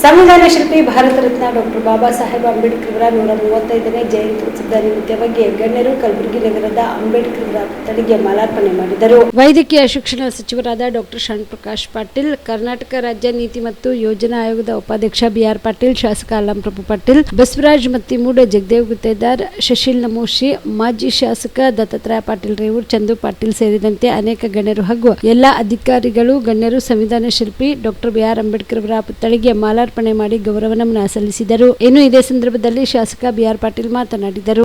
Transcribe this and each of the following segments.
ಸಂವಿಧಾನ ಶಿಲ್ಪಿ ಭಾರತ ರತ್ನ ಡಾಕ್ಟರ್ ಬಾಬಾ ಸಾಹೇಬ್ ಅಂಬೇಡ್ಕರ್ ಅವರ 135ನೇ ಜಯಂತ್ಯುತ್ಸವದ ನಿಮಿತ್ತವಾಗಿ ಗಣ್ಯರು ಕಲಬುರಗಿ ನಗರದ ಅಂಬೇಡ್ಕರ್ ಅವರ ಪುತ್ಥಳಿಗೆ ಮಾಲಾರ್ಪಣೆ ಮಾಡಿದರು. ವೈದ್ಯಕೀಯ ಶಿಕ್ಷಣ ಸಚಿವರಾದ ಡಾಕ್ಟರ್ ಶರಣಪ್ರಕಾಶ್ ಪಾಟೀಲ್, ಕರ್ನಾಟಕ ರಾಜ್ಯ ನೀತಿ ಮತ್ತು ಯೋಜನಾ ಆಯೋಗದ ಉಪಾಧ್ಯಕ್ಷ ಬಿಆರ್ ಪಾಟೀಲ್, ಶಾಸಕ ಅಲ್ಲಂಪ್ರಭು ಪಾಟೀಲ್, ಬಸವರಾಜ್ ಮತ್ತಿಮೂಡ, ಜಗದೇವ್ ಗುತ್ತೇದಾರ್, ಶಶಿಲ್ ನಮೋಶಿ, ಮಾಜಿ ಶಾಸಕ ದತ್ತಾತ್ರೇಯ ಪಾಟೀಲ್ ರೇವೂರ್, ಚಂದು ಪಾಟೀಲ್ ಸೇರಿದಂತೆ ಅನೇಕ ಗಣ್ಯರು ಹಾಗೂ ಎಲ್ಲಾ ಅಧಿಕಾರಿಗಳು ಗಣ್ಯರು ಸಂವಿಧಾನ ಶಿಲ್ಪಿ ಡಾಕ್ಟರ್ ಬಿಆರ್ ಅಂಬೇಡ್ಕರ್ ಅವರ ಪುತ್ಥಳಿಗೆ ಮಾಲಾರ್ಪಣೆ ಮಾಡಿ ಗೌರವ ನಮನ ಸಲ್ಲಿಸಿದರು. ಇನ್ನು ಇದೇ ಸಂದರ್ಭದಲ್ಲಿ ಶಾಸಕ ಬಿಆರ್ ಪಾಟೀಲ್ ಮಾತನಾಡಿದರು.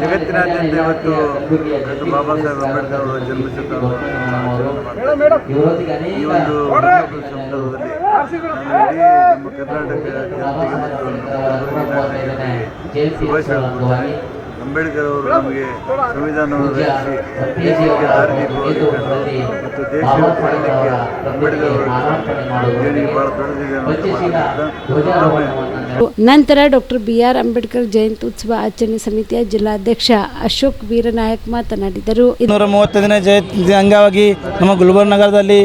ಜಗತ್ತಿನಾದ್ಯಂತ ಇವತ್ತು ಡಾಕ್ಟರ್ ಬಾಬಾ ಸಾಹೇಬ್ ಅಂಬೇಡ್ಕರ್ ಅವರ ಜನ್ಮಶತಮಾನವನ್ನು ಈ ಒಂದು ಸಂದರ್ಭದಲ್ಲಿ ನಮ್ಮ ಕರ್ನಾಟಕ ಜನತೆಗೆ ಅಂಬೇಡ್ಕರ್ ಅವರು ನಮಗೆ ಸಂವಿಧಾನವನ್ನು ರಚಿಸಿ ದೇಶಕ್ಕೆ ದಾರಿದೀಪವಾಗಿ ಮತ್ತು ದೇಶವನ್ನು ಪಡೆಯಲಿಕ್ಕೆ ಅಂಬೇಡ್ಕರ್ ಅವರ ದೇಣಿಗೆ ಬಹಳ ದೊಡ್ಡದಿದೆ ಅನ್ನೋದು. ನಂತರ ಡಾಕ್ಟರ್ ಬಿಆರ್ ಅಂಬೇಡ್ಕರ್ ಜಯಂತ್ಯುತ್ಸವ ಆಚರಣೆ ಸಮಿತಿಯ ಜಿಲ್ಲಾಧ್ಯಕ್ಷ ಅಶೋಕ್ ವೀರನಾಯಕ್ ಮಾತನಾಡಿದರು. 235ನೇ ಜಯಂತಿ ಅಂಗವಾಗಿ ನಮ್ಮ ಗುಲ್ಬರ್ಗ ನಗರದಲ್ಲಿ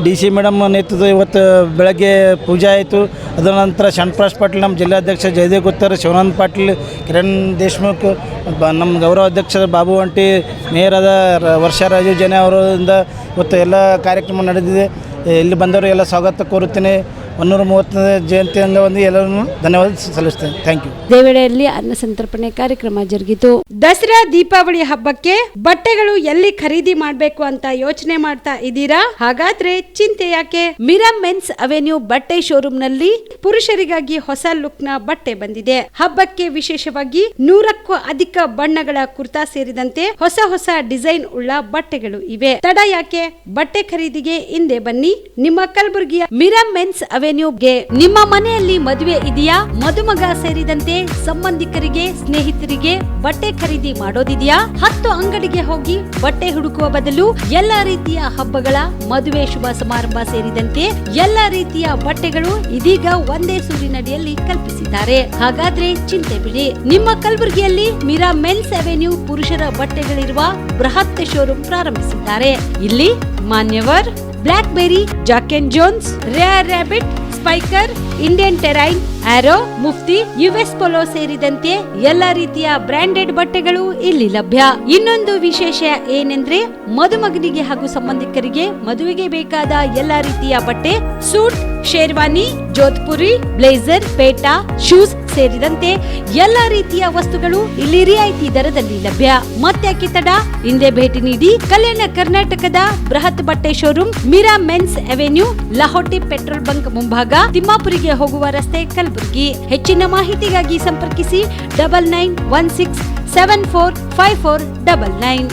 DC ಮೇಡಮ್ ನೇತೃತ್ವ ಇವತ್ತು ಬೆಳಗ್ಗೆ ಪೂಜೆ ಆಯಿತು. ಅದರ ನಂತರ ಶರಣಪ್ರಕಾಶ್ ಪಾಟೀಲ್, ನಮ್ಮ ಜಿಲ್ಲಾಧ್ಯಕ್ಷ ಜಯದೇವ್ ಗುತ್ತೇದಾರ್, ಶಿವಾನಂದ ಪಾಟೀಲ್, ಕಿರಣ್ ದೇಶಮುಖ್, ನಮ್ಮ ಗೌರವ ಅಧ್ಯಕ್ಷ ಬಾಬು ಅಂಟಿ, ಮೇಯರಾದ ವರ್ಷಾ ರಾಜು ಜನ ಅವರಿಂದ ಇವತ್ತು ಎಲ್ಲ ಕಾರ್ಯಕ್ರಮ ನಡೆದಿದೆ. ಇಲ್ಲಿ ಬಂದವರು ಎಲ್ಲ ಸ್ವಾಗತ ಕೋರುತ್ತೇನೆ. 130ನೇ ಜಯಂತಿ ಅಂಗವಾಗಿ ಎಲ್ಲರನ್ನು ಧನ್ಯವಾದ ಸಲ್ಲಿಸ್ತೇನೆ. Thank you. ದೇವಡೆಯಲ್ಲಿ ಅನ್ನ ಸಂತರ್ಪಣೆ ಕಾರ್ಯಕ್ರಮ ಜರುಗಿತು. ದಸರಾ ದೀಪಾವಳಿ ಹಬ್ಬಕ್ಕೆ ಬಟ್ಟೆಗಳು ಎಲ್ಲಿ ಖರೀದಿ ಮಾಡಬೇಕು ಅಂತ ಯೋಚನೆ ಮಾಡ್ತಾ ಇದ್ದೀರಾ? ಹಾಗಾದ್ರೆ ಚಿಂತೆ ಯಾಕೆ? ಮಿರಾ ಮೆನ್ಸ್ ಅವೆನ್ಯೂ ಬಟ್ಟೆ ಶೋರೂಮ್ ನಲ್ಲಿ ಪುರುಷರಿಗಾಗಿ ಹೊಸ ಲುಕ್ ನ ಬಟ್ಟೆ ಬಂದಿದೆ. ಹಬ್ಬಕ್ಕೆ ವಿಶೇಷವಾಗಿ 100ಕ್ಕೂ ಅಧಿಕ ಬಣ್ಣಗಳ ಕುರ್ತಾ ಸೇರಿದಂತೆ ಹೊಸ ಡಿಸೈನ್ ಉಳ್ಳ ಬಟ್ಟೆಗಳು ಇವೆ. ತಡ ಯಾಕೆ? ಬಟ್ಟೆ ಖರೀದಿಗೆ ಹಿಂದೆ ಬನ್ನಿ. ನಿಮ್ಮ ಕಲಬುರಗಿಯ ಮಿರಾ ಮೆನ್ಸ್ ಅವೆನ್ಯೂಗೆ. ನಿಮ್ಮ ಮನೆಯಲ್ಲಿ ಮದುವೆ ಇದೆಯಾ? ಮದುಮಗ ಸೇರಿದಂತೆ ಸಂಬಂಧಿಕರಿಗೆ, ಸ್ನೇಹಿತರಿಗೆ ಬಟ್ಟೆ ಖರೀದಿ ಮಾಡೋದಿದೆಯಾ? 10 ಅಂಗಡಿಗೆ ಹೋಗಿ ಬಟ್ಟೆ ಹುಡುಕುವ ಬದಲು ಎಲ್ಲಾ ರೀತಿಯ ಹಬ್ಬಗಳ, ಮದುವೆ, ಶುಭ ಸಮಾರಂಭ ಸೇರಿದಂತೆ ಎಲ್ಲಾ ರೀತಿಯ ಬಟ್ಟೆಗಳು ಇದೀಗ ಒಂದೇ ಸೂರಿನಡಿಯಲ್ಲಿ ಕಲ್ಪಿಸಿದ್ದಾರೆ. ಹಾಗಾದ್ರೆ ಚಿಂತೆ ಬಿಡಿ. ನಿಮ್ಮ ಕಲಬುರಗಿಯಲ್ಲಿ ಮಿರಾ ಮೆನ್ಸ್ ಅವೆನ್ಯೂ ಪುರುಷರ ಬಟ್ಟೆಗಳಿರುವ ಬೃಹತ್ ಶೋರೂಮ್ ಪ್ರಾರಂಭಿಸಿದ್ದಾರೆ. ಇಲ್ಲಿ Manyavar, Blackberry, Jack and Jones, Rare Rabbit, Spykar, Indian Terrain, Arrow, Mufti, US Polo ಸೇರಿದಂತೆ ಎಲ್ಲಾ ರೀತಿಯ ಬ್ರಾಂಡೆಡ್ ಬಟ್ಟೆಗಳು ಇಲ್ಲಿ ಲಭ್ಯ. ಇನ್ನೊಂದು ವಿಶೇಷ ಏನೆಂದ್ರೆ ಮದುಮಗನಿಗೆ ಹಾಗೂ ಸಂಬಂಧಿಕರಿಗೆ ಮದುವೆಗೆ ಬೇಕಾದ ಎಲ್ಲಾ ರೀತಿಯ ಬಟ್ಟೆ, ಸೂಟ್, ಶೇರ್ವಾನಿ, ಜೋಧ್ಪುರಿ, ಬ್ಲೇಸರ್, ಪೇಟಾ, ಶೂಸ್ ಸೇರಿದಂತೆ ಎಲ್ಲಾ ರೀತಿಯ ವಸ್ತುಗಳು ಇಲ್ಲಿ ರಿಯಾಯಿತಿ ದರದಲ್ಲಿ ಲಭ್ಯ. ಮತ್ತ್ಯಾಕೆ ತಡ? ಹಿಂದೆ ಭೇಟಿ ನೀಡಿ. ಕಲ್ಯಾಣ ಕರ್ನಾಟಕದ ಬೃಹತ್ ಬಟ್ಟೆ showroom Mira men's avenue, Lahoti petrol bunk ಮುಂಭಾಗ, ತಿಮ್ಮಾಪುರಿಗೆ ಹೋಗುವ ರಸ್ತೆ, ಕಲಬುರಗಿ. ಹೆಚ್ಚಿನ ಮಾಹಿತಿಗಾಗಿ ಸಂಪರ್ಕಿಸಿ 9916745499.